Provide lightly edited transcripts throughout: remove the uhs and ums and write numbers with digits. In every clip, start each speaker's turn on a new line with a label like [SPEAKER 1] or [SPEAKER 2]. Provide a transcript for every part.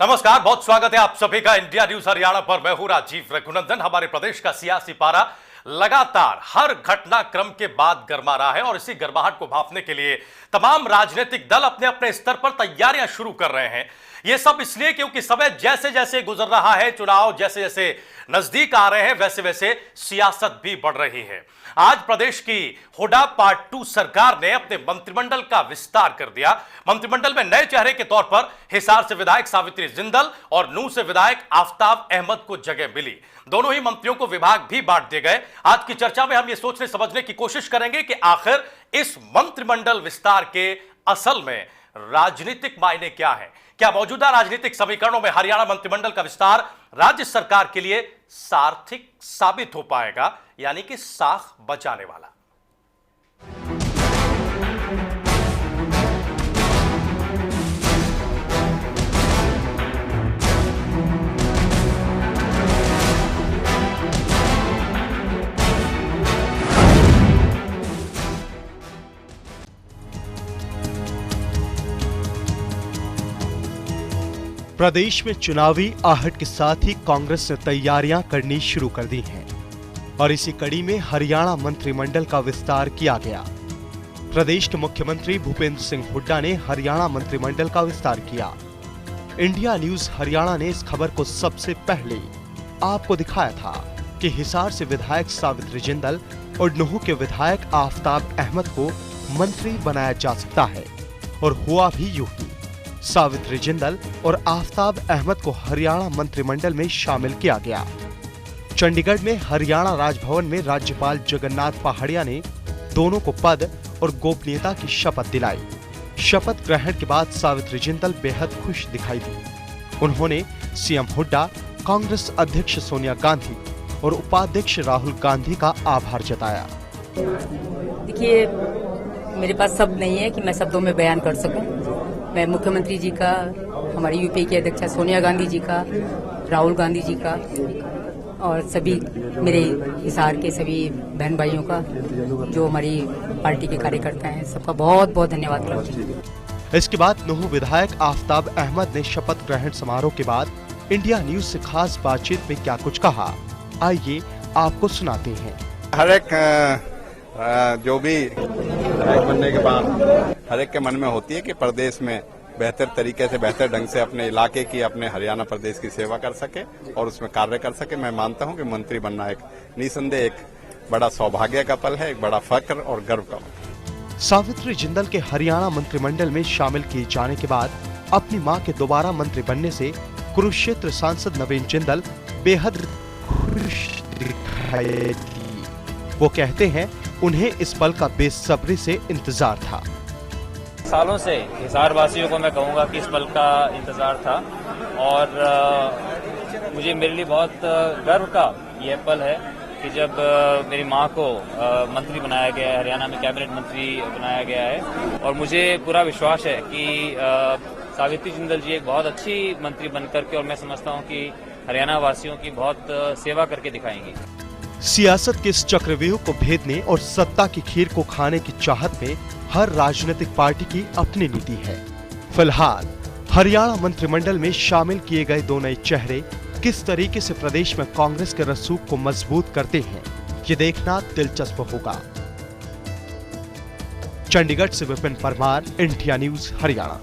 [SPEAKER 1] नमस्कार, बहुत स्वागत है आप सभी का इंडिया न्यूज हरियाणा पर। मैं हूं राजीव रघुनंदन। हमारे प्रदेश का सियासी पारा लगातार हर घटनाक्रम के बाद गर्मा रहा है और इसी गर्माहट को भांपने के लिए तमाम राजनीतिक दल अपने अपने स्तर पर तैयारियां शुरू कर रहे हैं। यह सब इसलिए क्योंकि समय जैसे जैसे गुजर रहा है, चुनाव जैसे जैसे नजदीक आ रहे हैं, वैसे वैसे सियासत भी बढ़ रही है। आज प्रदेश की हुड्डा पार्ट 2 सरकार ने अपने मंत्रिमंडल का विस्तार कर दिया। मंत्रिमंडल में नए चेहरे के तौर पर हिसार से विधायक सावित्री जिंदल और नूंह से विधायक आफ्ताब अहमद को जगह मिली। दोनों ही मंत्रियों को विभाग भी बांट दिए गए। आज की चर्चा में हम ये सोचने समझने की कोशिश करेंगे कि आखिर इस मंत्रिमंडल विस्तार के असल में राजनीतिक मायने क्या है। क्या मौजूदा राजनीतिक समीकरणों में हरियाणा मंत्रिमंडल का विस्तार राज्य सरकार के लिए सार्थक साबित हो पाएगा, यानी कि साख बचाने वाला।
[SPEAKER 2] प्रदेश में चुनावी आहट के साथ ही कांग्रेस ने तैयारियां करनी शुरू कर दी हैं और इसी कड़ी में हरियाणा मंत्रिमंडल का विस्तार किया गया। प्रदेश के मुख्यमंत्री भूपेंद्र सिंह हुड्डा ने हरियाणा मंत्रिमंडल का विस्तार किया। इंडिया न्यूज हरियाणा ने इस खबर को सबसे पहले आपको दिखाया था कि हिसार से विधायक सावित्री जिंदल और नूंह के विधायक आफ्ताब अहमद को मंत्री बनाया जा सकता है, और हुआ भी यूं ही। सावित्री जिंदल और आफ्ताब अहमद को हरियाणा मंत्रिमंडल में शामिल किया गया। चंडीगढ़ में हरियाणा राजभवन में राज्यपाल जगन्नाथ पहाड़िया ने दोनों को पद और गोपनीयता की शपथ दिलाई। शपथ ग्रहण के बाद सावित्री जिंदल बेहद खुश दिखाई दी। उन्होंने सीएम हुड्डा, कांग्रेस अध्यक्ष सोनिया गांधी और उपाध्यक्ष राहुल गांधी का आभार जताया।
[SPEAKER 3] देखिए, मेरे पास शब्द नहीं है कि मैं शब्दों में बयान कर सकूं। मैं मुख्यमंत्री जी का, हमारी यूपीए की अध्यक्षा सोनिया गांधी जी का, राहुल गांधी जी का और सभी मेरे हिसार के सभी बहन भाइयों का, जो हमारी पार्टी के कार्यकर्ता हैं, सबका बहुत बहुत धन्यवाद करता हूं।
[SPEAKER 2] इसके बाद नूंह विधायक आफ्ताब अहमद ने शपथ ग्रहण समारोह के बाद इंडिया न्यूज से खास बातचीत में क्या कुछ कहा, आइए आपको सुनाते हैं।
[SPEAKER 4] हर एक जो भी विधायक बनने के बाद हर एक के मन में होती है कि प्रदेश में बेहतर तरीके से, बेहतर ढंग से अपने इलाके की, अपने हरियाणा प्रदेश की सेवा कर सके और उसमें कार्य कर सके। मैं मानता हूं कि मंत्री बनना एक निसंदेह एक बड़ा सौभाग्य का पल है, एक बड़ा फक्र और गर्व का पल।
[SPEAKER 2] सावित्री जिंदल के हरियाणा मंत्रिमंडल में शामिल किए जाने के बाद अपनी मां के दोबारा मंत्री बनने से कुरुक्षेत्र सांसद नवीन जिंदल बेहद खुश दिखाई दी। वो कहते हैं उन्हें इस पल का बेसब्री से इंतजार था।
[SPEAKER 5] सालों से हिसार वासियों को मैं कहूँगा कि इस पल का इंतजार था और मुझे मेरे लिए बहुत गर्व का यह पल है कि जब मेरी मां को मंत्री बनाया गया है, हरियाणा में कैबिनेट मंत्री बनाया गया है, और मुझे पूरा विश्वास है कि सावित्री जिंदल जी एक बहुत अच्छी मंत्री बनकर के, और मैं समझता हूं कि हरियाणा वासियों की बहुत सेवा करके दिखाएंगी।
[SPEAKER 2] सियासत के इस चक्रव्यूह को भेदने और सत्ता की खीर को खाने की चाहत में हर राजनीतिक पार्टी की अपनी नीति है। फिलहाल हरियाणा मंत्रिमंडल में शामिल किए गए दो नए चेहरे किस तरीके से प्रदेश में कांग्रेस के रसूख को मजबूत करते हैं, ये देखना दिलचस्प होगा। चंडीगढ़ से विपिन परमार, इंडिया न्यूज हरियाणा।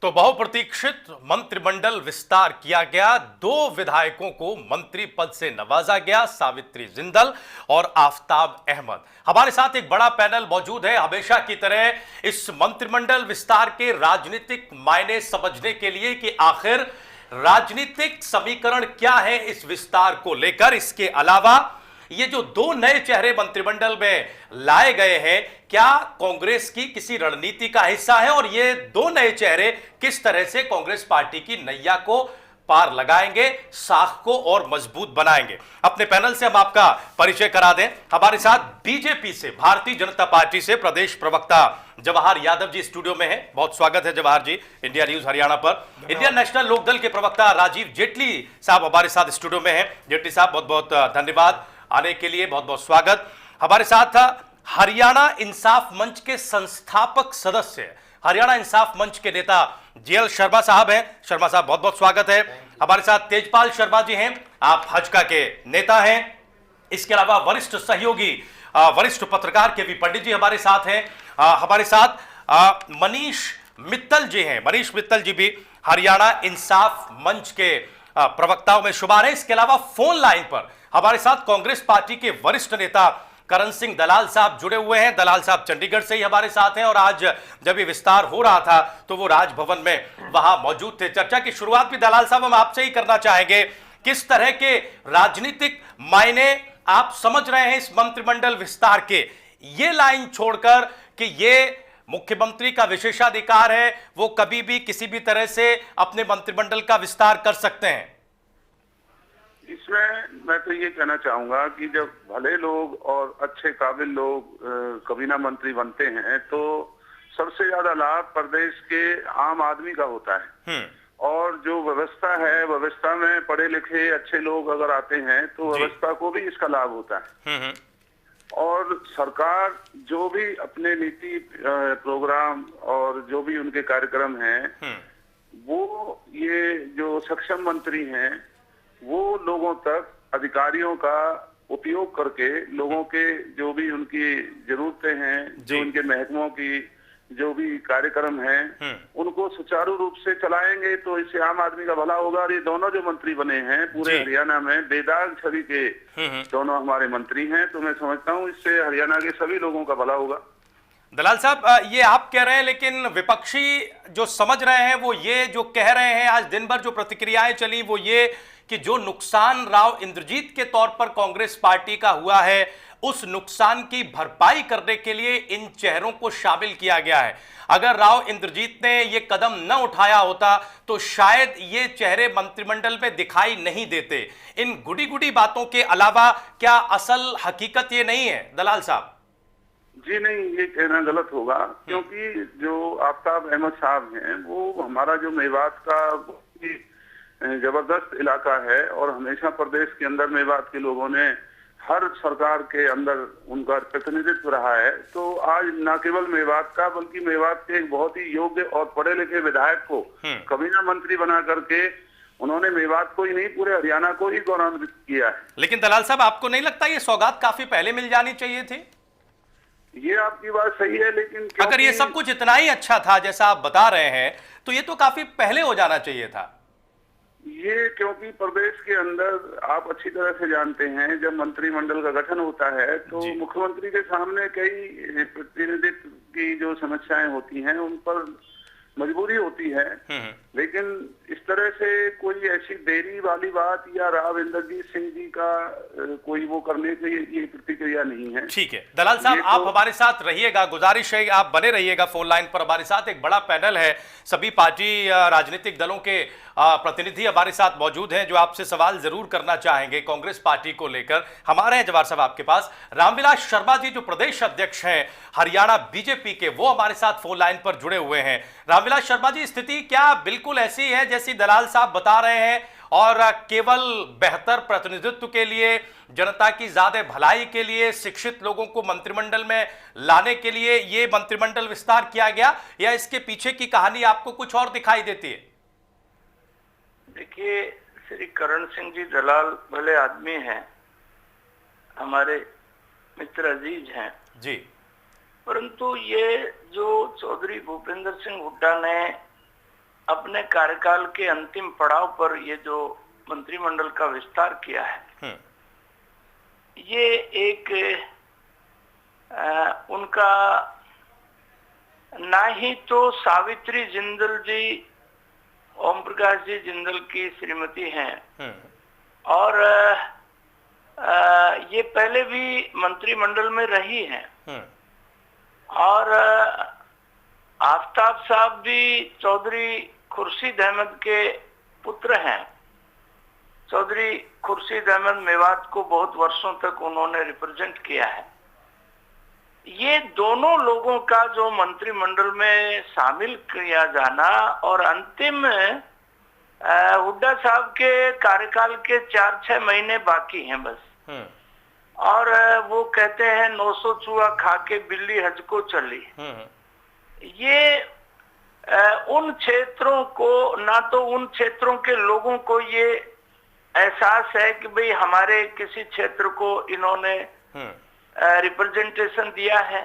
[SPEAKER 1] तो बहुप्रतीक्षित मंत्रिमंडल विस्तार किया गया। 2 विधायकों को मंत्री पद से नवाजा गया, सावित्री जिंदल और आफ्ताब अहमद। हमारे साथ एक बड़ा पैनल मौजूद है। हमेशा की तरह इस मंत्रिमंडल विस्तार के राजनीतिक मायने समझने के लिए कि आखिर राजनीतिक समीकरण क्या है इस विस्तार को लेकर। इसके अलावा ये जो 2 नए चेहरे मंत्रिमंडल में लाए गए हैं, क्या कांग्रेस की किसी रणनीति का हिस्सा है, और ये 2 नए चेहरे किस तरह से कांग्रेस पार्टी की नैया को पार लगाएंगे, साख को और मजबूत बनाएंगे। अपने पैनल से हम आपका परिचय करा दें। हमारे साथ बीजेपी से, भारतीय जनता पार्टी से प्रदेश प्रवक्ता जवाहर यादव जी स्टूडियो में हैं। बहुत स्वागत है जवाहर जी इंडिया न्यूज हरियाणा पर। इंडियन नेशनल लोकदल के प्रवक्ता राजीव जेटली साहब हमारे साथ स्टूडियो में हैं। जेटली साहब, बहुत बहुत धन्यवाद आने के लिए, बहुत बहुत स्वागत। हमारे साथ हरियाणा इंसाफ मंच के संस्थापक सदस्य हरियाणा इंसाफ मंच के नेता जीएल शर्मा साहब हैं। शर्मा साहब बहुत बहुत स्वागत है। हमारे साथ तेजपाल शर्मा जी हैं, आप भाजपा के नेता हैं। इसके अलावा वरिष्ठ सहयोगी वरिष्ठ पत्रकार के वी पंडित जी हमारे साथ हैं। हमारे साथ मनीष मित्तल जी हैं। मनीष मित्तल जी भी हरियाणा इंसाफ मंच के प्रवक्ताओं में शुमार है। इसके अलावा फोन लाइन पर हमारे साथ कांग्रेस पार्टी के वरिष्ठ नेता करण सिंह दलाल साहब जुड़े हुए हैं। दलाल साहब चंडीगढ़ से ही हमारे साथ हैं और आज जब ये विस्तार हो रहा था तो वो राजभवन में वहां मौजूद थे। चर्चा की शुरुआत भी दलाल साहब हम आपसे ही करना चाहेंगे। किस तरह के राजनीतिक मायने आप समझ रहे हैं इस मंत्रिमंडल विस्तार के, ये लाइन छोड़कर कि ये मुख्यमंत्री का विशेषाधिकार है, वो कभी भी किसी भी तरह से अपने मंत्रिमंडल का विस्तार कर सकते हैं?
[SPEAKER 6] इसमें मैं तो ये कहना चाहूंगा कि जब भले लोग और अच्छे काबिल लोग कबीना मंत्री बनते हैं तो सबसे ज्यादा लाभ प्रदेश के आम आदमी का होता है। और जो व्यवस्था है, व्यवस्था में पढ़े लिखे अच्छे लोग अगर आते हैं तो व्यवस्था को भी इसका लाभ होता है। और सरकार जो भी अपने नीति प्रोग्राम और जो भी उनके कार्यक्रम हैं वो ये जो सक्षम मंत्री हैं वो लोगों तक अधिकारियों का उपयोग करके लोगों के जो भी उनकी जरूरतें हैं, जो उनके महकमों की जो भी कार्यक्रम हैं उनको सुचारू रूप से चलाएंगे तो इससे आम आदमी का भला होगा। और ये दोनों जो मंत्री बने हैं पूरे हरियाणा में बेदाग छवि के दोनों हमारे मंत्री हैं, तो मैं समझता हूँ इससे हरियाणा के सभी लोगों का भला होगा।
[SPEAKER 1] दलाल साहब, ये आप कह रहे हैं, लेकिन विपक्षी जो समझ रहे हैं वो ये जो कह रहे हैं, आज दिन भर जो प्रतिक्रियाएं चली वो ये कि जो नुकसान राव इंद्रजीत के तौर पर कांग्रेस पार्टी का हुआ है उस नुकसान की भरपाई करने के लिए इन चेहरों को शामिल किया गया है। अगर राव इंद्रजीत ने ये कदम न उठाया होता तो शायद ये चेहरे मंत्रिमंडल में दिखाई नहीं देते। इन गुडी गुडी बातों के अलावा क्या असल हकीकत ये नहीं है दलाल साहब?
[SPEAKER 6] जी नहीं, ये कहना गलत होगा, क्योंकि जो आफ्ताब अहमद साहब हैं वो हमारा जो मेवात का जबरदस्त इलाका है और हमेशा प्रदेश के अंदर मेवात के लोगों ने हर सरकार के अंदर उनका प्रतिनिधित्व रहा है। तो आज न केवल मेवात का बल्कि मेवात के एक बहुत ही योग्य और पढ़े लिखे विधायक को कबीना मंत्री बना करके उन्होंने मेवात को ही नहीं पूरे हरियाणा को ही गौरवान्वित किया है।
[SPEAKER 1] लेकिन दलाल साहब, आपको नहीं लगता ये सौगात काफी पहले मिल जानी चाहिए थी?
[SPEAKER 6] ये आपकी बात सही है, लेकिन
[SPEAKER 1] अगर ये सब कुछ इतना ही अच्छा था जैसा आप बता रहे हैं तो ये तो काफी पहले हो जाना चाहिए था।
[SPEAKER 6] ये क्योंकि प्रदेश के अंदर आप अच्छी तरह से जानते हैं जब मंत्रिमंडल का गठन होता है तो मुख्यमंत्री के सामने कई प्रतिनिधित्व की जो समस्याएं होती हैं उन पर मजबूरी होती है। लेकिन इस तरह से कोई ऐसी देरी वाली बात या राव इंद्रजीत सिंह जी का कोई वो करने की ये प्रतिक्रिया नहीं है।
[SPEAKER 1] ठीक है दलाल साहब, आप हमारे साथ रहिएगा, गुजारिश है आप बने रहिएगा फोन लाइन पर। हमारे साथ एक बड़ा पैनल है, सभी पार्टी राजनीतिक दलों के प्रतिनिधि हमारे साथ मौजूद हैं जो आपसे सवाल जरूर करना चाहेंगे कांग्रेस पार्टी को लेकर। हमारे हैं जवाहर साहब आपके पास। रामविलास शर्मा जी जो प्रदेश अध्यक्ष हैं हरियाणा बीजेपी के, वो हमारे साथ फोन लाइन पर जुड़े हुए हैं। रामविलास शर्मा जी, स्थिति क्या बिल्कुल ऐसी है जैसी दलाल साहब बता रहे हैं और केवल बेहतर प्रतिनिधित्व के लिए, जनता की ज्यादा भलाई के लिए, शिक्षित लोगों को मंत्रिमंडल में लाने के लिए ये मंत्रिमंडल विस्तार किया गया, या इसके पीछे की कहानी आपको कुछ और दिखाई देती है?
[SPEAKER 7] देखिए, श्री करण सिंह जी दलाल भले आदमी हैं, हमारे मित्र अजीज हैं
[SPEAKER 1] जी,
[SPEAKER 7] परंतु ये जो चौधरी भूपेंद्र सिंह हुड्डा ने अपने कार्यकाल के अंतिम पड़ाव पर ये जो मंत्रिमंडल का विस्तार किया है, ये एक उनका ना ही तो सावित्री जिंदल जी, ओम प्रकाश जी जिंदल की श्रीमती हैं और ये पहले भी मंत्रिमंडल में रही हैं और आफ्ताब साहब भी चौधरी खुर्शीद अहमद के पुत्र हैं। चौधरी खुर्शीद अहमद मेवात को बहुत वर्षों तक उन्होंने रिप्रेजेंट किया है। ये दोनों लोगों का जो मंत्रिमंडल में शामिल किया जाना और अंतिम हुड्डा साहब के कार्यकाल के 4-6 महीने बाकी हैं बस, और वो कहते हैं 900 चूहा खा के बिल्ली हज को चली। ये उन क्षेत्रों को, ना तो उन क्षेत्रों के लोगों को ये एहसास है कि भाई हमारे किसी क्षेत्र को इन्होंने रिप्रेजेंटेशन दिया है।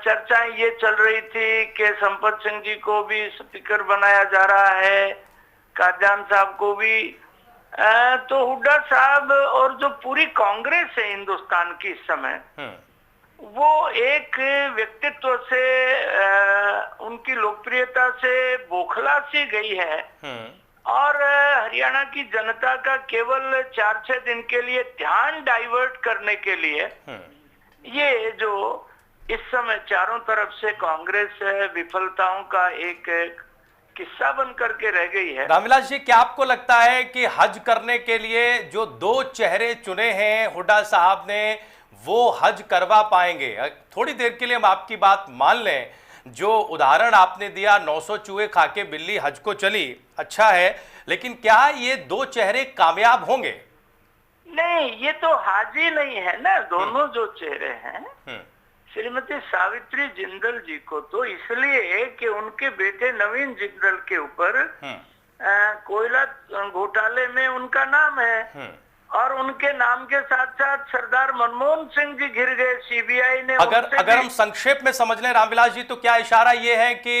[SPEAKER 7] चर्चाएं ये चल रही थी कि संपत सिंह जी को भी स्पीकर बनाया जा रहा है, कादयान साहब को भी। तो हुड्डा साहब और जो पूरी कांग्रेस है हिंदुस्तान की इस समय, वो एक व्यक्तित्व से, उनकी लोकप्रियता से बौखला सी गई है और हरियाणा की जनता का केवल 4-6 दिन के लिए ध्यान डाइवर्ट करने के लिए ये जो इस समय चारों तरफ से कांग्रेस विफलताओं का एक किस्सा बन करके रह गई है।
[SPEAKER 1] रामविलास जी, क्या आपको लगता है कि हज करने के लिए जो 2 चेहरे चुने हैं हुड्डा साहब ने, वो हज करवा पाएंगे? थोड़ी देर के लिए हम आपकी बात मान लें, जो उदाहरण आपने दिया 900 चूहे खा के बिल्ली हज को चली, अच्छा है, लेकिन क्या ये 2 चेहरे कामयाब होंगे?
[SPEAKER 7] नहीं, ये तो हाजी नहीं है ना। दोनों जो चेहरे हैं, श्रीमती सावित्री जिंदल जी को तो इसलिए कि उनके बेटे नवीन जिंदल के ऊपर कोयला घोटाले में उनका नाम है और उनके नाम के साथ साथ सरदार मनमोहन सिंह जी घिर गए। सीबीआई ने
[SPEAKER 1] अगर हम संक्षेप में समझ लें रामविलास जी, तो क्या इशारा ये है कि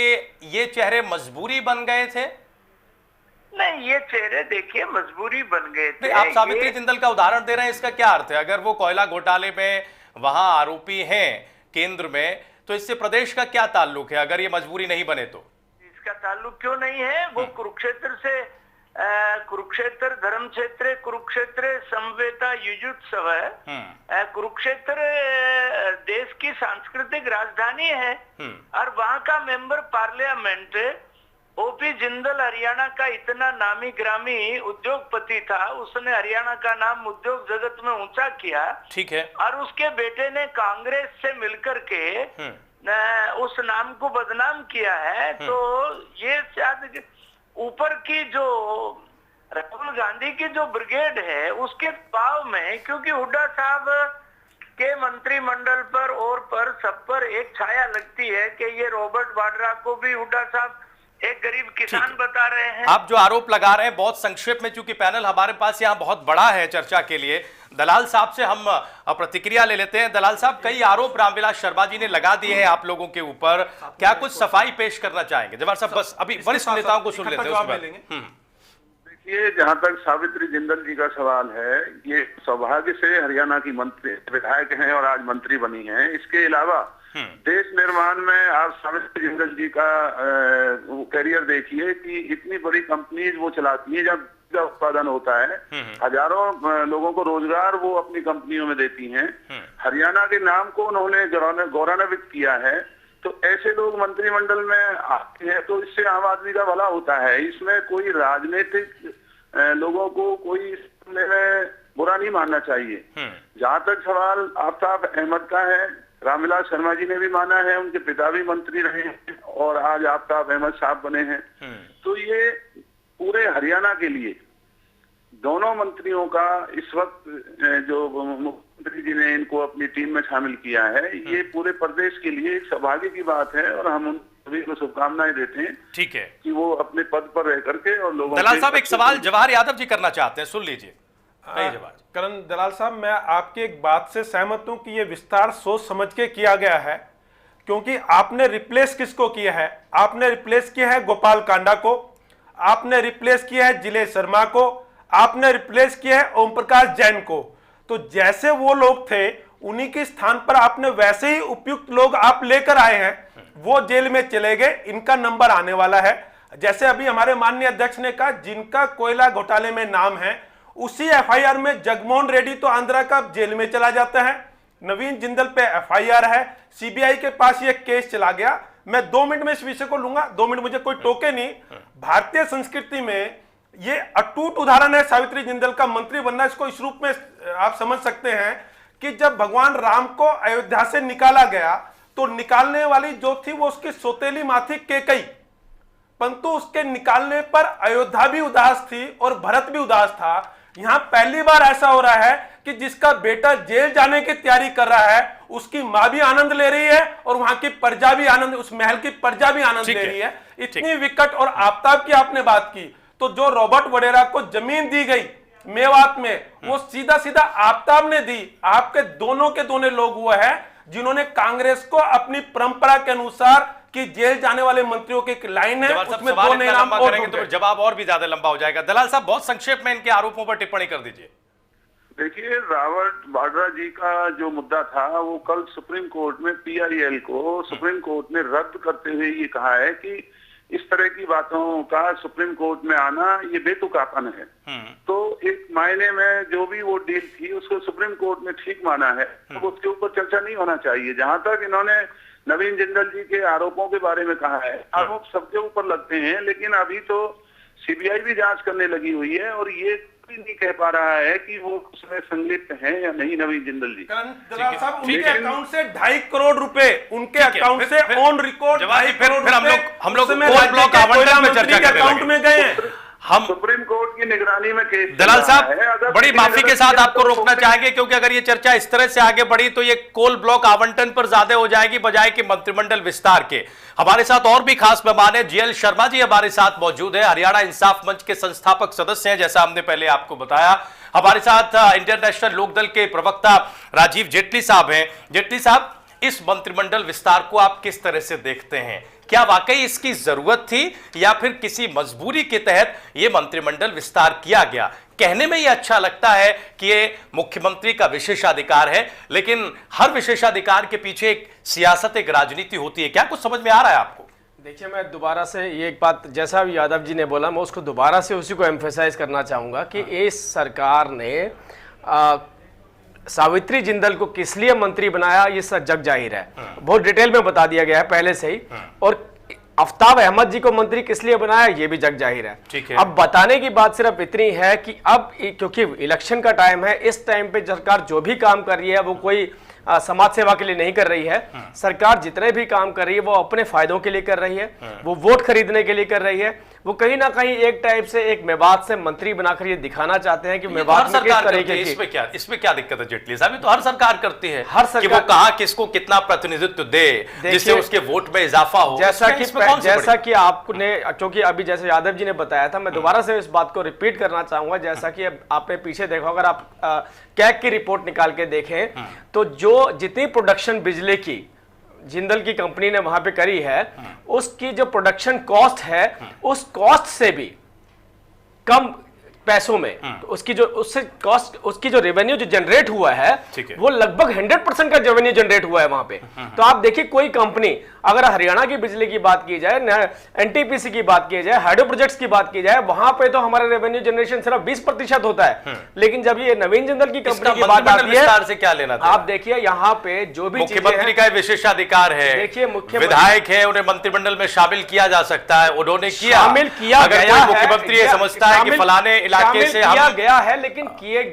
[SPEAKER 1] ये चेहरे मजबूरी बन गए थे?
[SPEAKER 7] नहीं, ये चेहरे देखिए मजबूरी बन गए थे।
[SPEAKER 1] आप सावित्री जिंदल का उदाहरण दे रहे हैं, इसका क्या अर्थ है? अगर वो कोयला घोटाले में वहां आरोपी हैं केंद्र में, तो इससे प्रदेश का क्या ताल्लुक है अगर ये मजबूरी नहीं बने तो?
[SPEAKER 7] इसका ताल्लुक क्यों नहीं है? वो कुरुक्षेत्र से, कुरुक्षेत्र धर्म क्षेत्र, कुरुक्षेत्र समवेता युजुत्सव है। कुरुक्षेत्र देश की सांस्कृतिक राजधानी है और वहां का member parliament OP Jindal Haryana का इतना नामी ग्रामी उद्योगपति था, उसने हरियाणा का नाम उद्योग जगत में ऊंचा किया।
[SPEAKER 1] ठीक है।
[SPEAKER 7] और उसके बेटे ने कांग्रेस से मिलकर के उस नाम को बदनाम किया है। तो ये शायद ऊपर की जो राहुल गांधी की जो ब्रिगेड है उसके दबाव में, क्योंकि हुड्डा साहब के मंत्रिमंडल पर और पर सब पर एक छाया लगती है कि ये रॉबर्ट वाड्रा को भी हुड्डा साहब एक गरीब किसान बता रहे हैं।
[SPEAKER 1] आप जो आरोप लगा रहे हैं बहुत संक्षेप में, चूंकि पैनल हमारे पास यहाँ बहुत बड़ा है चर्चा के लिए, दलाल साहब से हम प्रतिक्रिया ले लेते हैं। दलाल साहब, कई आरोप रामविलास शर्मा जी ने लगा दिए हैं आप लोगों के ऊपर, क्या कुछ सफाई पेश करना चाहेंगे? जवाहर साहब, बस अभी वरिष्ठ नेताओं को सुन लेते हैं।
[SPEAKER 6] देखिए, जहां तक सावित्री जिंदल जी का सवाल है, ये सौभाग्य से हरियाणा की मंत्री विधायक हैं और आज मंत्री बनी हैं। इसके अलावा देश निर्माण में आप सावित्री जिंदल जी का करियर देखिए कि इतनी बड़ी कंपनीज वो चलाती है, जब उत्पादन होता है हजारों लोगों को रोजगार वो अपनी कंपनियों में देती हैं। हरियाणा के नाम को उन्होंने गौरवान्वित किया है। तो ऐसे लोग मंत्रिमंडल में आते हैं तो इससे आम आदमी का भला होता है। इसमें कोई राजनीतिक लोगों को कोई में बुरा नहीं मानना चाहिए। जहां तक सवाल आफ्ताब अहमद का है, रामविलास शर्मा जी ने भी माना है, उनके पिता भी मंत्री रहे हैं और आज आफ्ताब अहमद साहब बने हैं। तो ये पूरे हरियाणा के लिए दोनों मंत्रियों का इस वक्त जो मुख्यमंत्री जी ने इनको अपनी टीम में शामिल किया है, ये पूरे प्रदेश के लिए एक सौभाग्य की बात है और हम उन सभी को शुभकामनाएं देते हैं।
[SPEAKER 1] ठीक है
[SPEAKER 6] कि वो अपने पद पर रह करके और लोगों।
[SPEAKER 1] दलाल साहब, एक सवाल जवाहर यादव जी करना चाहते हैं, सुन लीजिए।
[SPEAKER 8] करण दलाल साहब, मैं आपकी एक बात से सहमत हूं कि यह विस्तार सोच समझ के किया गया है, क्योंकि आपने रिप्लेस किसको किया है? आपने रिप्लेस किया है गोपाल कांडा को, आपने रिप्लेस किया है जिले शर्मा को, आपने रिप्लेस किया है ओम प्रकाश जैन को। तो जैसे वो लोग थे उन्हीं के स्थान पर आपने वैसे ही उपयुक्त लोग आप लेकर आए हैं। वो जेल में चले गए, इनका नंबर आने वाला है। जैसे अभी हमारे माननीय अध्यक्ष ने कहा, जिनका कोयला घोटाले में नाम है उसी एफआईआर में जगमोहन रेड्डी तो आंध्रा का जेल में चला जाता है, नवीन जिंदल पे एफआईआर है, सीबीआई के पास ये केस चला गया। मैं 2 मिनट में इस विषय को लूंगा, 2 मिनट मुझे कोई टोके नहीं। भारतीय संस्कृति में ये अटूट उदाहरण है सावित्री जिंदल का मंत्री बनना। इसको इस रूप में आप समझ सकते हैं कि जब भगवान राम को अयोध्या से निकाला गया तो निकालने वाली जो थी वो उसकी सौतेली माँ थी कैकेयी, परंतु उसके निकालने पर अयोध्या भी उदास थी और भरत भी उदास था। यहां पहली बार ऐसा हो रहा है कि जिसका बेटा जेल जाने की तैयारी कर रहा है उसकी मां भी आनंद ले रही है और वहां की प्रजा भी आनंद, उस महल की प्रजा भी आनंद ले रही है। इतनी विकट और आफताब की आपने बात की, तो जो रॉबर्ट वडेरा को जमीन दी गई मेवात में, वो सीधा सीधा आफताब ने दी। आपके दोनों के दोनों लोग हुए हैं जिन्होंने कांग्रेस को अपनी परंपरा के अनुसार कि जेल जाने वाले मंत्रियों की एक लाइन है उसमें दो नए नाम और
[SPEAKER 1] तो जवाब और भी ज्यादा लंबा हो जाएगा। दलाल साहब बहुत संक्षेप में इनके आरोपों पर टिप्पणी कर दीजिए।
[SPEAKER 6] देखिए, रॉबर्ट वाड्रा जी का जो मुद्दा था वो कल सुप्रीम कोर्ट में PIL को सुप्रीम कोर्ट ने रद्द करते हुए ये कहा है कि इस तरह की बातों का सुप्रीम कोर्ट में आना ये बेतुकापन है। तो एक मायने में जो भी वो डील थी उसको सुप्रीम कोर्ट ने ठीक माना है, तो उसके ऊपर चर्चा नहीं होना चाहिए। जहां तक इन्होंने नवीन जिंदल जी के आरोपों के बारे में कहा है, आरोप सबके ऊपर लगते हैं, लेकिन अभी तो CBI भी जांच करने लगी हुई है और ये कोई नहीं कह पा रहा है कि वो उसमें संलिप्त हैं या नहीं नवीन जिंदल जी।
[SPEAKER 8] दलाल साहब, उनके अकाउंट से 2.5 करोड़ रुपए, उनके अकाउंट से ऑन रिकॉर्ड
[SPEAKER 1] हम लोग कोल ब्लॉक आवंटन में चर्चा करने
[SPEAKER 8] अकाउंट में गए हैं।
[SPEAKER 6] हम सुप्रीम कोर्ट की निगरानी में केस
[SPEAKER 1] दलाल साहब बड़ी माफी के साथ आपको रोकना चाहेंगे, क्योंकि अगर ये चर्चा इस तरह से आगे बढ़ी तो ये कोल ब्लॉक आवंटन पर ज्यादा हो जाएगी बजाय कि मंत्रिमंडल विस्तार के। हमारे साथ और भी खास मेहमान है, GL शर्मा जी हमारे साथ मौजूद है, हरियाणा इंसाफ मंच के संस्थापक सदस्य हैं, जैसा हमने पहले आपको बताया। हमारे साथ इंटरनेशनल लोकदल के प्रवक्ता राजीव जेटली साहब हैं। जेटली साहब, इस मंत्रिमंडल विस्तार को आप किस तरह से देखते हैं? क्या वाकई इसकी जरूरत थी या फिर किसी मजबूरी के तहत यह मंत्रिमंडल विस्तार किया गया? कहने में यह अच्छा लगता है कि यह मुख्यमंत्री का विशेषाधिकार है, लेकिन हर विशेषाधिकार के पीछे एक सियासत, एक राजनीति होती है। क्या कुछ समझ में आ रहा है आपको?
[SPEAKER 9] देखिए, मैं दोबारा से ये एक बात, जैसा भी यादव जी ने बोला, मैं उसको दोबारा से उसी को एम्फेसाइज करना चाहूंगा कि इस सरकार ने सावित्री जिंदल को किस लिए मंत्री बनाया ये सब जग जाहिर है, बहुत डिटेल में बता दिया गया है पहले से ही। और आफ्ताब अहमद जी को मंत्री किस लिए बनाया ये भी जग जाहिर है।
[SPEAKER 1] ठीक है।
[SPEAKER 9] अब बताने की बात सिर्फ इतनी है कि अब क्योंकि इलेक्शन का टाइम है, इस टाइम पे सरकार जो भी काम कर रही है वो कोई समाज सेवा के लिए नहीं कर रही है। सरकार जितने भी काम कर रही है वो अपने फायदों के लिए कर रही है, वो वोट खरीदने के लिए कर रही है। वो कहीं ना कहीं एक टाइप से एक मेवात से मंत्री बनाकर ये दिखाना चाहते हैं कि मेवात में किस तरीके की।
[SPEAKER 1] इसमें क्या दिक्कत है जेटली साहब? तो हर सरकार करती है,
[SPEAKER 9] हर सरकार
[SPEAKER 1] कि वो कहां किसको कितना प्रतिनिधित्व दे जिससे उसके वोट में इजाफा हो।
[SPEAKER 9] जैसा कि आपने, क्योंकि अभी जैसे यादव जी ने बताया था, मैं दोबारा से इस बात को रिपीट करना चाहूंगा। जैसा कि आपने पीछे देखा, अगर आप कैग की रिपोर्ट निकाल के देखें तो जो जितनी प्रोडक्शन बिजली की जिंदल की कंपनी ने वहां पे करी है, उसकी जो प्रोडक्शन कॉस्ट है उस कॉस्ट से भी कम पैसों में, तो उसकी जो उससे कॉस्ट, उसकी जो रेवेन्यू जो जनरेट हुआ है वो लगभग 100% का रेवेन्यू जनरेट हुआ है वहां पे। तो आप देखिए, कोई कंपनी, अगर हरियाणा की बिजली की बात की जाए, NTPC की बात की जाए, हाइड्रो प्रोजेक्ट्स की बात की जाए, वहां पे तो हमारा रेवेन्यू जनरेशन सिर्फ 20% होता है। लेकिन जब ये नवीन जिंदल की कंपनी की बात आती है,
[SPEAKER 1] से क्या लेना था?
[SPEAKER 9] आप देखिए यहाँ पे जो भी
[SPEAKER 1] मुख्यमंत्री का विशेषाधिकार है,
[SPEAKER 9] देखिए
[SPEAKER 1] विधायक है, उन्हें मंत्रिमंडल में शामिल किया जा सकता है, उन्होंने किया,
[SPEAKER 9] शामिल किया।
[SPEAKER 1] अगर कोई मुख्यमंत्री ये समझता है कि फलाने इलाके से
[SPEAKER 9] किया गया है, लेकिन किए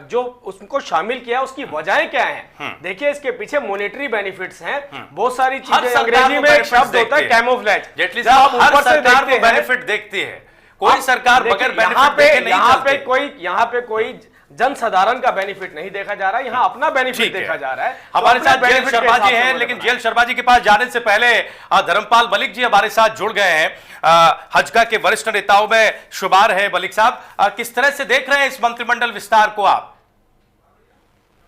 [SPEAKER 9] जो उसको शामिल किया उसकी वजहें क्या हैं? देखिए, इसके पीछे मॉनेटरी बेनिफिट्स हैं, बहुत सारी चीजें। अंग्रेजी में एक शब्द होता है कैमोफ्लेज।
[SPEAKER 1] जेटली साहब, हर सरकार को बेनिफिट देखती है, कोई सरकार बगैर बेनिफिट देखे नहीं चलती।
[SPEAKER 9] यहाँ पे कोई जनसाधारण का बेनिफिट नहीं देखा जा रहा है, यहाँ अपना बेनिफिट देखा जा रहा है।
[SPEAKER 1] हमारे साथ GL शर्मा जी हैं, लेकिन GL शर्मा जी के पास जाने से पहले धर्मपाल मलिक जी हमारे साथ जुड़ गए हैं, हजका के वरिष्ठ नेताओं में शुमार है। मलिक साहब, किस तरह से देख रहे हैं इस मंत्रिमंडल विस्तार को आप?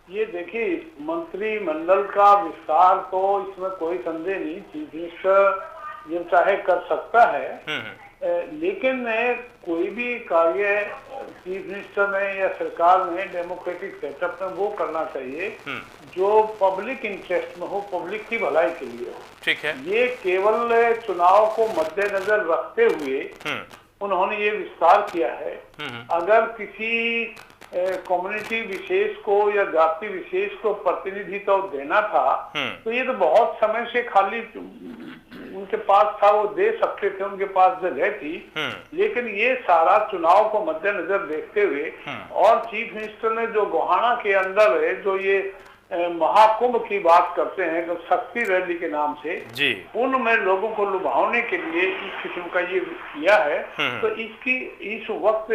[SPEAKER 10] ये देखिए, मंत्रिमंडल का विस्तार तो इसमें कोई संदेह नहीं, चीफ मिनिस्टर ये चाहे कर सकता है, लेकिन कोई भी कार्य चीफ मिनिस्टर ने या सरकार ने डेमोक्रेटिक सेटअप में वो करना चाहिए जो पब्लिक इंटरेस्ट में हो, पब्लिक की भलाई के लिए हो।
[SPEAKER 1] ठीक है।
[SPEAKER 10] ये केवल चुनाव को मद्देनजर रखते हुए उन्होंने ये विस्तार किया है। अगर किसी कम्युनिटी विशेष को या जाति विशेष को प्रतिनिधित्व देना था तो ये तो बहुत समय से खाली उनके पास था, वो दे सकते थे, उनके पास जगह थी। लेकिन ये सारा चुनाव को मद्देनजर देखते हुए, और चीफ मिनिस्टर ने जो गोहाना के अंदर है जो ये महाकुंभ की बात करते हैं तो शक्ति रैली के नाम से जी, उनमें लोगों को लुभावने के लिए इस किस्म का ये किया है। तो इसकी इस वक्त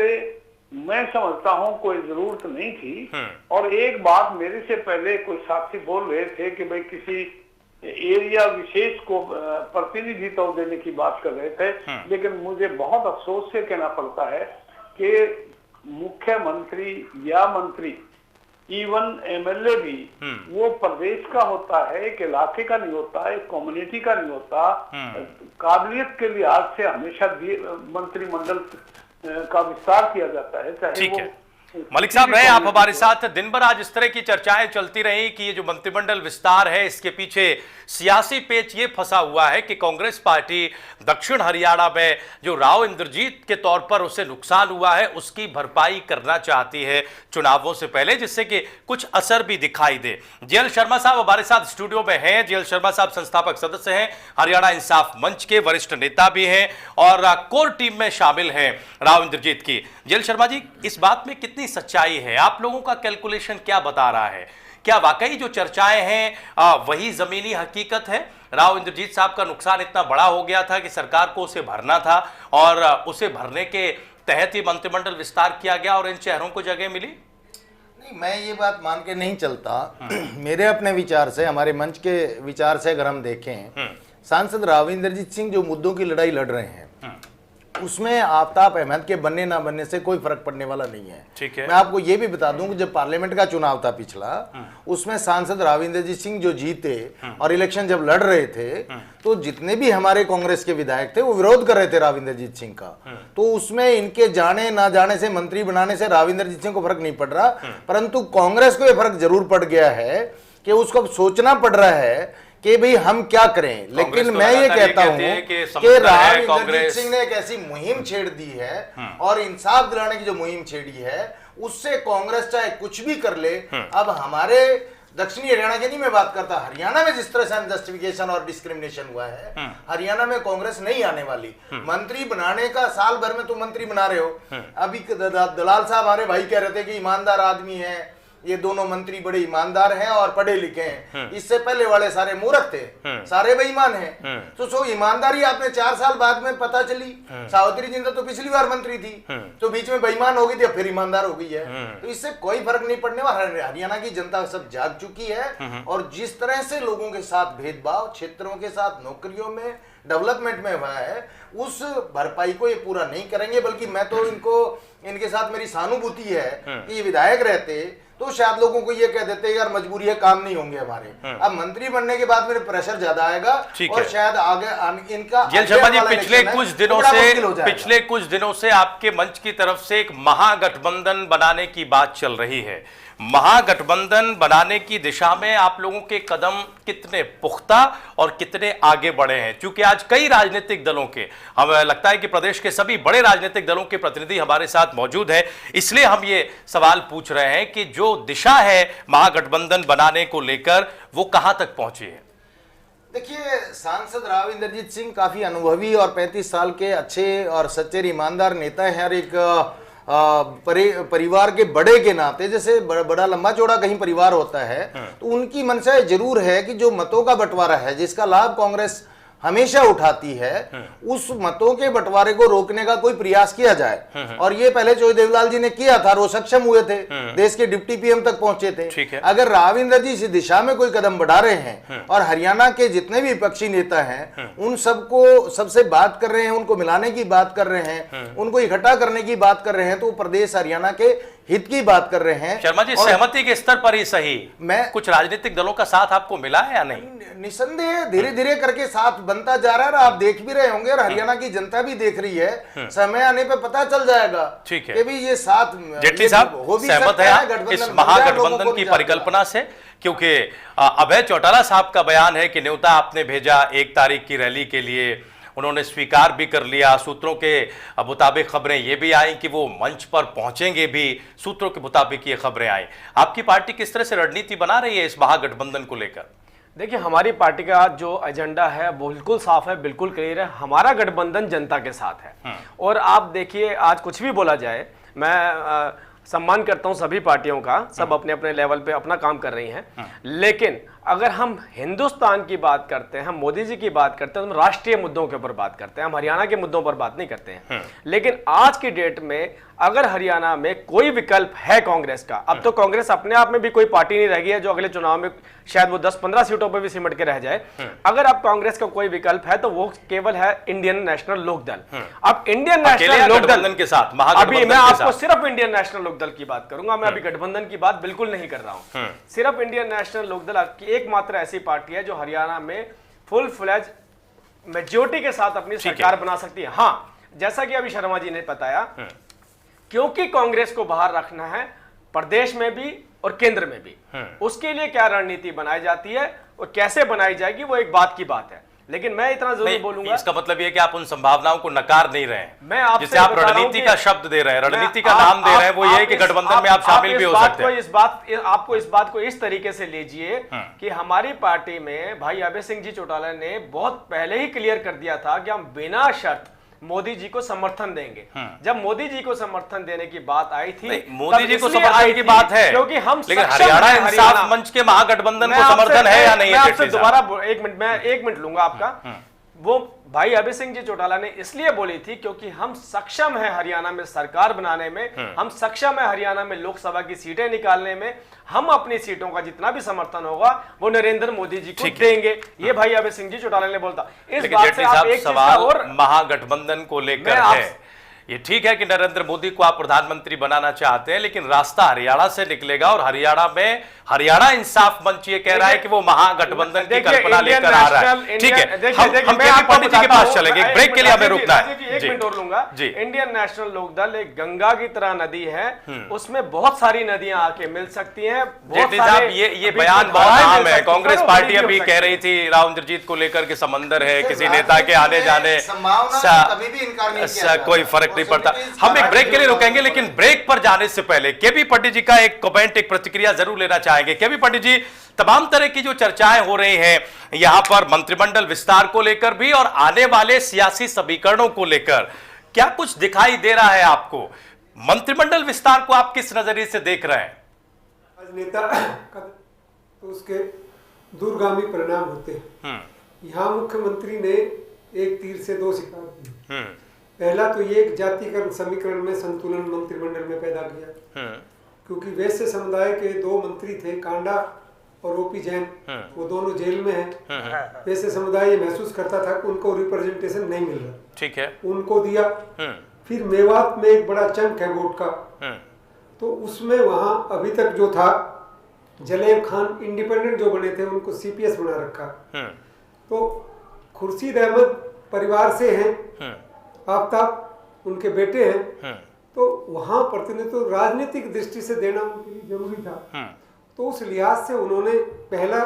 [SPEAKER 10] मैं समझता हूँ कोई जरूरत नहीं थी। और एक बात मेरे से पहले कोई साथी बोल रहे थे कि भाई किसी एरिया विशेष को प्रतिनिधित्व देने की बात कर रहे थे, लेकिन मुझे बहुत अफसोस से कहना पड़ता है कि मुख्यमंत्री या मंत्री, इवन एमएलए भी वो प्रदेश का होता है, एक इलाके का नहीं होता, एक कम्युनिटी का नहीं होता। काबिलियत के लिहाज से हमेशा मंत्रिमंडल का विस्तार किया जाता है, चाहे वो
[SPEAKER 1] मलिक साहब रहे आप हमारे साथ। दिन भर आज इस तरह की चर्चाएं चलती रही कि ये जो मंत्रिमंडल विस्तार है इसके पीछे सियासी पेच ये फंसा हुआ है कि कांग्रेस पार्टी दक्षिण हरियाणा में जो राव इंद्रजीत के तौर पर उसे नुकसान हुआ है उसकी भरपाई करना चाहती है चुनावों से पहले, जिससे कि कुछ असर भी दिखाई दे। जेएल शर्मा साहब हमारे साथ स्टूडियो में हैं। जेएल शर्मा साहब संस्थापक सदस्य हैं, हरियाणा इंसाफ मंच के वरिष्ठ नेता भी हैं और कोर टीम में शामिल हैं राव इंद्रजीत की। जेएल शर्मा जी, इस बात में कितनी सच्चाई है? आप लोगों का कैलकुलेशन क्या बता रहा है? क्या वाकई जो चर्चाएं हैं वही जमीनी हकीकत है? राव इंद्रजीत साहब का नुकसान इतना बड़ा हो गया था कि सरकार को उसे भरना था और उसे भरने के तहत ही मंत्रिमंडल विस्तार किया गया और इन चेहरों को जगह मिली?
[SPEAKER 11] नहीं, मैं ये बात मान के नहीं चलता। मेरे अपने विचार से, हमारे मंच के विचार से अगर हम देखें, सांसद राव इंद्रजीत सिंह जो मुद्दों की लड़ाई लड़ रहे हैं उसमें आफ्ताब अहमद के बनने ना बनने से कोई फर्क पड़ने वाला नहीं है।
[SPEAKER 1] ठीक है।
[SPEAKER 11] मैं आपको ये भी बता दूं कि जब पार्लियामेंट का चुनाव था पिछला, उसमें सांसद राव इंद्रजीत सिंह जो जीते और इलेक्शन जब लड़ रहे थे तो जितने भी हमारे कांग्रेस के विधायक थे वो विरोध कर रहे थे राव इंद्रजीत सिंह का। तो उसमें इनके जाने ना जाने से, मंत्री बनाने से राव इंद्रजीत सिंह को फर्क नहीं पड़ रहा, परंतु कांग्रेस को यह फर्क जरूर पड़ गया है कि उसको सोचना पड़ रहा है कि भाई हम क्या करें। लेकिन मैं ये कहता हूं कि राव इंद्रजीत सिंह ने एक ऐसी मुहिम छेड़ दी है और इंसाफ दिलाने की जो मुहिम छेड़ी है उससे कांग्रेस चाहे कुछ भी कर ले, अब हमारे दक्षिणी हरियाणा की नहीं मैं बात करता, हरियाणा में जिस तरह से अनजस्टिफिकेशन और डिस्क्रिमिनेशन हुआ है, हरियाणा में कांग्रेस नहीं आने वाली। मंत्री बनाने का साल भर में तुम मंत्री बना रहे हो। अभी दलाल साहब हमारे भाई कह रहे थे कि ईमानदार आदमी है, ये दोनों मंत्री बड़े ईमानदार हैं और पढ़े लिखे हैं। इससे पहले वाले सारे मूर्ख थे, सारे बेईमान हैं। तो ईमानदारी आपने 4 साल बाद में पता चली। सावित्री जिंदल तो पिछली बार मंत्री थी, तो बीच में बेईमान हो गई थी, फिर ईमानदार हो गई है। तो इससे कोई फर्क नहीं पड़ने वाला। हरियाणा की जनता सब जाग चुकी है और जिस तरह से लोगों के साथ भेदभाव, क्षेत्रों के साथ नौकरियों में, डेवलपमेंट में हुआ है, उस भरपाई को ये पूरा नहीं करेंगे। बल्कि मैं तो इनके साथ मेरी सहानुभूति है कि ये विधायक रहते तो शायद लोगों को ये कह देते यार मजबूरी है, काम नहीं होंगे हमारे। अब मंत्री बनने के बाद मेरे प्रेशर ज्यादा आएगा और शायद आगे इनका।
[SPEAKER 1] जेएल शर्मा जी, पिछले कुछ दिनों से आपके मंच की तरफ से एक महागठबंधन बनाने की बात चल रही है। महागठबंधन बनाने की दिशा में आप लोगों के कदम कितने पुख्ता और कितने आगे बढ़े हैं? क्योंकि आज कई राजनीतिक दलों के, हमें लगता है कि प्रदेश के सभी बड़े राजनीतिक दलों के प्रतिनिधि हमारे साथ मौजूद हैं, इसलिए हम ये सवाल पूछ रहे हैं कि जो दिशा है महागठबंधन बनाने को लेकर वो कहां तक पहुंची है?
[SPEAKER 11] देखिए, सांसद राव इंद्रजीत सिंह काफी अनुभवी और 35 साल के अच्छे और सच्चे ईमानदार नेता हैं। और एक परिवार के बड़े के नाते, जैसे बड़ा लंबा चौड़ा कहीं परिवार होता है, तो उनकी मंशा जरूर है कि जो मतों का बंटवारा है जिसका लाभ कांग्रेस हमेशा उठाती है, उस मतों के बंटवारे को रोकने का कोई प्रयास किया जाए। और ये पहले चौधरी देवलाल जी ने किया था, वो सक्षम हुए थे, देश के डिप्टी पीएम तक पहुंचे थे। अगर राव इंद्रजीत इस दिशा में कोई कदम बढ़ा रहे हैं और हरियाणा के जितने भी विपक्षी नेता हैं उन सबको सबसे बात कर रहे हैं, उनको मिलाने की बात कर रहे हैं, उनको इकट्ठा करने की बात कर रहे हैं, तो प्रदेश हरियाणा के हित की बात कर रहे हैं।
[SPEAKER 1] शर्मा जी, सहमति के स्तर पर ही सही, मैं कुछ राजनीतिक दलों का साथ आपको मिला है या नहीं?
[SPEAKER 11] निसंदेह धीरे धीरे करके साथ बनता जा रहा है और आप देख भी रहे होंगे और हरियाणा की जनता भी देख रही है। समय आने पे पता चल जाएगा।
[SPEAKER 1] ठीक है
[SPEAKER 11] कि भी ये साथ।
[SPEAKER 1] जेटली साहब, सहमत है इस महागठबंधन की परिकल्पना से? क्योंकि अभय चौटाला साहब का बयान है कि न्योता आपने भेजा 1 तारीख की रैली के लिए, उन्होंने स्वीकार भी कर लिया। सूत्रों के मुताबिक खबरें ये भी आई कि वो मंच पर पहुंचेंगे भी, सूत्रों के मुताबिक ये खबरें आई। आपकी पार्टी किस तरह से रणनीति बना रही है इस महागठबंधन को लेकर?
[SPEAKER 9] देखिए, हमारी पार्टी का जो एजेंडा है वो बिल्कुल साफ है, बिल्कुल क्लियर है। हमारा गठबंधन जनता के साथ है। और आप देखिए, आज कुछ भी बोला जाए, मैं सम्मान करता हूं सभी पार्टियों का, सब अपने अपने लेवल पे अपना काम कर रही हैं। लेकिन अगर हम हिंदुस्तान की बात करते हैं, हम मोदी जी की बात करते हैं, तो हम राष्ट्रीय मुद्दों के ऊपर बात करते हैं, हम हरियाणा के मुद्दों पर बात नहीं करते हैं। लेकिन आज की डेट में अगर हरियाणा में कोई विकल्प है कांग्रेस का, अब तो कांग्रेस अपने आप में भी कोई पार्टी नहीं रह गई है जो अगले चुनाव में शायद वो 10-15 सीटों पर भी सिमट के रह जाए। अगर अब कांग्रेस का कोई विकल्प है तो वो केवल है इंडियन नेशनल लोकदल। अब इंडियन नेशनल लोकदल
[SPEAKER 1] के साथ
[SPEAKER 9] अभी मैं आपको सिर्फ इंडियन नेशनल लोकदल की बात करूंगा, मैं अभी गठबंधन की बात बिल्कुल नहीं कर रहा हूं। सिर्फ इंडियन नेशनल लोकदल की एकमात्र ऐसी पार्टी है जो हरियाणा में फुल फ्लेज मेजोरिटी के साथ अपनी सरकार बना सकती है। हाँ, जैसा कि अभी शर्मा जी ने बताया, क्योंकि कांग्रेस को बाहर रखना है प्रदेश में भी और केंद्र में भी, उसके लिए क्या रणनीति बनाई जाती है और कैसे बनाई जाएगी वो एक बात की बात है। लेकिन मैं इतना जरूर बोलूंगा,
[SPEAKER 1] इसका मतलब ये कि आप उन संभावनाओं को नकार नहीं रहे हैं।
[SPEAKER 9] मैं आपसे
[SPEAKER 1] जिसे आप रणनीति का शब्द दे रहे हैं, रणनीति का नाम दे रहे हैं, वो ये है कि गठबंधन में आप शामिल भी हो सकते हैं।
[SPEAKER 9] आपको इस बात को इस तरीके से लीजिए कि हमारी पार्टी में भाई अभय सिंह जी चौटाला ने बहुत पहले ही क्लियर कर दिया था कि हम बिना शर्त मोदी जी को समर्थन देंगे। जब मोदी जी को समर्थन देने की बात आई थी,
[SPEAKER 1] मोदी जी को समर्थन की बात है,
[SPEAKER 9] क्योंकि हम
[SPEAKER 1] लेकिन हरियाणा इंसाफ मंच के महागठबंधन को समर्थन है या नहीं?
[SPEAKER 9] मैं आपसे दोबारा एक मिनट लूंगा आपका। वो भाई अभय सिंह जी चौटाला ने इसलिए बोली थी क्योंकि हम सक्षम है हरियाणा में सरकार बनाने में, हम सक्षम है हरियाणा में लोकसभा की सीटें निकालने में, हम अपनी सीटों का जितना भी समर्थन होगा वो नरेंद्र मोदी जी को देंगे। ये भाई अभय सिंह जी चौटाला ने बोलता। इस बात से आप एक
[SPEAKER 1] सवाल और महागठबंधन को लेकर है, ये ठीक है कि नरेंद्र मोदी को आप प्रधानमंत्री बनाना चाहते हैं, लेकिन रास्ता हरियाणा से निकलेगा और हरियाणा में हरियाणा इंसाफ मंच ये कह रहा है कि वो महागठबंधन की कल्पना लेकर आ रहा है। ठीक है, हम पंडित जी के पास चलेंगे, ब्रेक के लिए हमें रुकना है।
[SPEAKER 9] एक मिनट और लूंगा। इंडियन नेशनल लोकदल एक गंगा की तरह नदी है, उसमें बहुत सारी नदियां आके मिल सकती हैं।
[SPEAKER 1] जेटली साहब, ये बयान बहुत आम है। कांग्रेस पार्टी अभी कह रही थी राव इंद्रजीत को लेकर के समंदर है, किसी नेता के आने जाने कोई फर्क नहीं पड़ता। हम एक ब्रेक के लिए रुकेंगे, लेकिन ब्रेक पर जाने से पहले केबी पंडित जी का एक कमेंट, एक प्रतिक्रिया जरूर लेना चाहेंगे। केबी पंडित जी, तमाम तरह की जो चर्चाएं हो रही हैं यहां पर मंत्रिमंडल विस्तार को लेकर भी और आने वाले सियासी समीकरणों को लेकर, क्या कुछ दिखाई दे रहा है आपको? मंत्रिमंडल विस्तार को आप किस नजरिए से देख रहे हैं?
[SPEAKER 12] नेता तो उसके दूरगामी परिणाम होते हैं। यहाँ मुख्यमंत्री ने एक तीर से दो शिकार किए। पहला तो ये जातिकरण समीकरण में संतुलन मंत्रिमंडल में पैदा किया, क्योंकि वैश्य समुदाय के दो मंत्री थे, कांडा और ओपी जैन, वो दोनों जेल में हैं। वैश्य समुदाय ये महसूस करता था कि उनको रिप्रेजेंटेशन नहीं मिल रहा,
[SPEAKER 1] ठीक है,
[SPEAKER 12] उनको दिया। फिर मेवात में एक बड़ा चंक है वोट का, तो उसमें वहां अभी तक जो था जलेब खान इंडिपेंडेंट जो बने थे उनको सीपीएस बना रखा। तो खुर्शीद अहमद परिवार से हैं, आफ्ताब उनके बेटे हैं, तो वहां प्रतिनिधित्व राजनीतिक दृष्टि से देना उनके लिए जरूरी था। तो उस लिहाज से उन्होंने पहला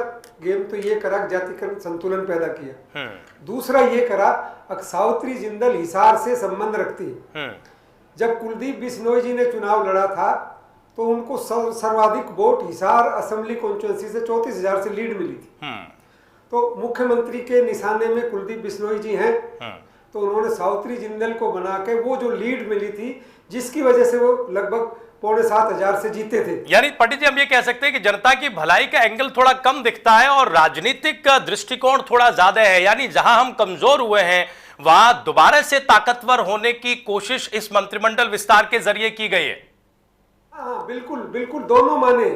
[SPEAKER 12] गेम तो ये करा, जातिकरण संतुलन पैदा किया। दूसरा ये करा, सावित्री जिंदल हिसार से संबंध रखती है। जब कुलदीप बिश्नोई जी ने चुनाव लड़ा था तो उनको सर्वाधिक वोट हिसार असेंबली कॉन्स्टिट्यूंसी से 34,000 से लीड मिली थी। तो मुख्यमंत्री के निशाने में कुलदीप बिश्नोई जी हैं, तो उन्होंने सावित्री जिंदल को बना के वो जो लीड मिली थी, जिसकी वजह से वो लगभग 6,500 से जीते थे।
[SPEAKER 1] यानी पंडित जी, हम ये कह सकते हैं कि जनता की भलाई का एंगल थोड़ा कम दिखता है और राजनीतिक दृष्टिकोण थोड़ा ज्यादा है। यानी जहां हम कमजोर हुए हैं वहां दोबारा से ताकतवर होने की कोशिश इस मंत्रिमंडल विस्तार के जरिए की गई है।
[SPEAKER 12] हाँ, बिल्कुल बिल्कुल, दोनों माने,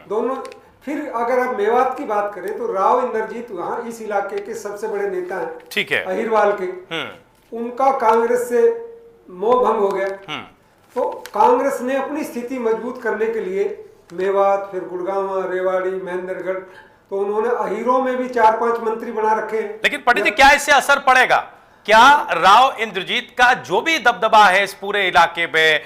[SPEAKER 12] दोनों। फिर अगर आप मेवात की बात करें तो राव इंद्रजीत वहाँ इस इलाके के सबसे बड़े नेता हैं,
[SPEAKER 1] ठीक है,
[SPEAKER 12] अहिरवाल के। उनका कांग्रेस से मोह भंग हो गया, तो कांग्रेस ने अपनी स्थिति मजबूत करने के लिए मेवात, फिर गुड़गांव, रेवाड़ी, महेंद्रगढ़, तो उन्होंने अहीरों में भी 4-5 मंत्री बना रखे।
[SPEAKER 1] लेकिन पंडित जी, क्या इससे असर पड़ेगा? क्या राव इंद्रजीत का जो भी दबदबा है इस पूरे इलाके में,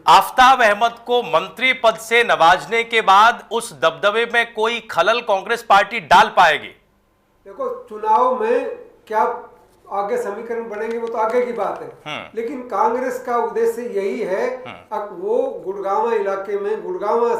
[SPEAKER 1] आफ्ताब अहमद को मंत्री पद से नवाजने के बाद उस दबदबे में कोई खलल कांग्रेस पार्टी डाल पाएगी?
[SPEAKER 12] देखो, चुनाव में क्या आगे समीकरण बनेंगे वो तो आगे की बात है, लेकिन कांग्रेस का उद्देश्य यही है वो गुड़गांव इलाके में, गुड़गांव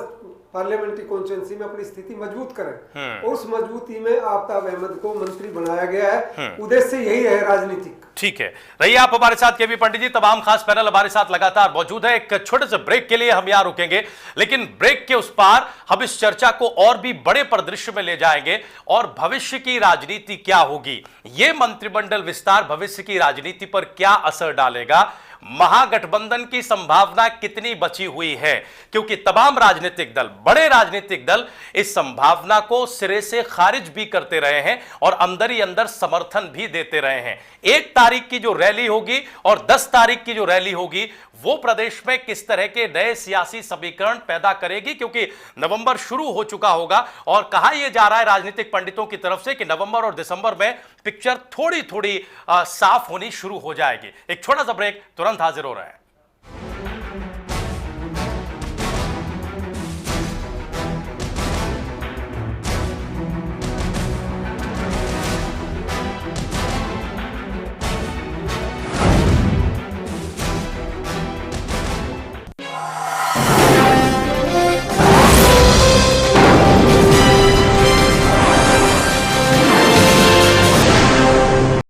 [SPEAKER 12] पार्लियामेंट्री कॉन्स्टिट्यूंसी में अपनी स्थिति मजबूत करें। और उस मजबूती में आफ्ताब अहमद को मंत्री बनाया गया है, उद्देश्य यही है राजनीतिक।
[SPEAKER 1] ठीक है, रहिए आप हमारे साथ केबी पंडित जी। तमाम खास पैनल हमारे साथ लगातार मौजूद है। एक छोटे से ब्रेक के लिए हम यहां रुकेंगे, लेकिन ब्रेक के उस पार हम इस चर्चा को और भी बड़े परिदृश्य में ले जाएंगे और भविष्य की राजनीति क्या होगी, यह मंत्रिमंडल विस्तार भविष्य की राजनीति पर क्या असर डालेगा, महागठबंधन की संभावना कितनी बची हुई है, क्योंकि तमाम राजनीतिक दल, बड़े राजनीतिक दल इस संभावना को सिरे से खारिज भी करते रहे हैं और अंदर ही अंदर समर्थन भी देते रहे हैं। 1 तारीख की जो रैली होगी और 10 तारीख की जो रैली होगी वो प्रदेश में किस तरह के नए सियासी समीकरण पैदा करेगी, क्योंकि नवंबर शुरू हो चुका होगा और कहा यह जा रहा है राजनीतिक पंडितों की तरफ से कि नवंबर और दिसंबर में पिक्चर थोड़ी थोड़ी साफ होनी शुरू हो जाएगी। एक छोटा सा ब्रेक, तुरंत हाजिर हो रहा है।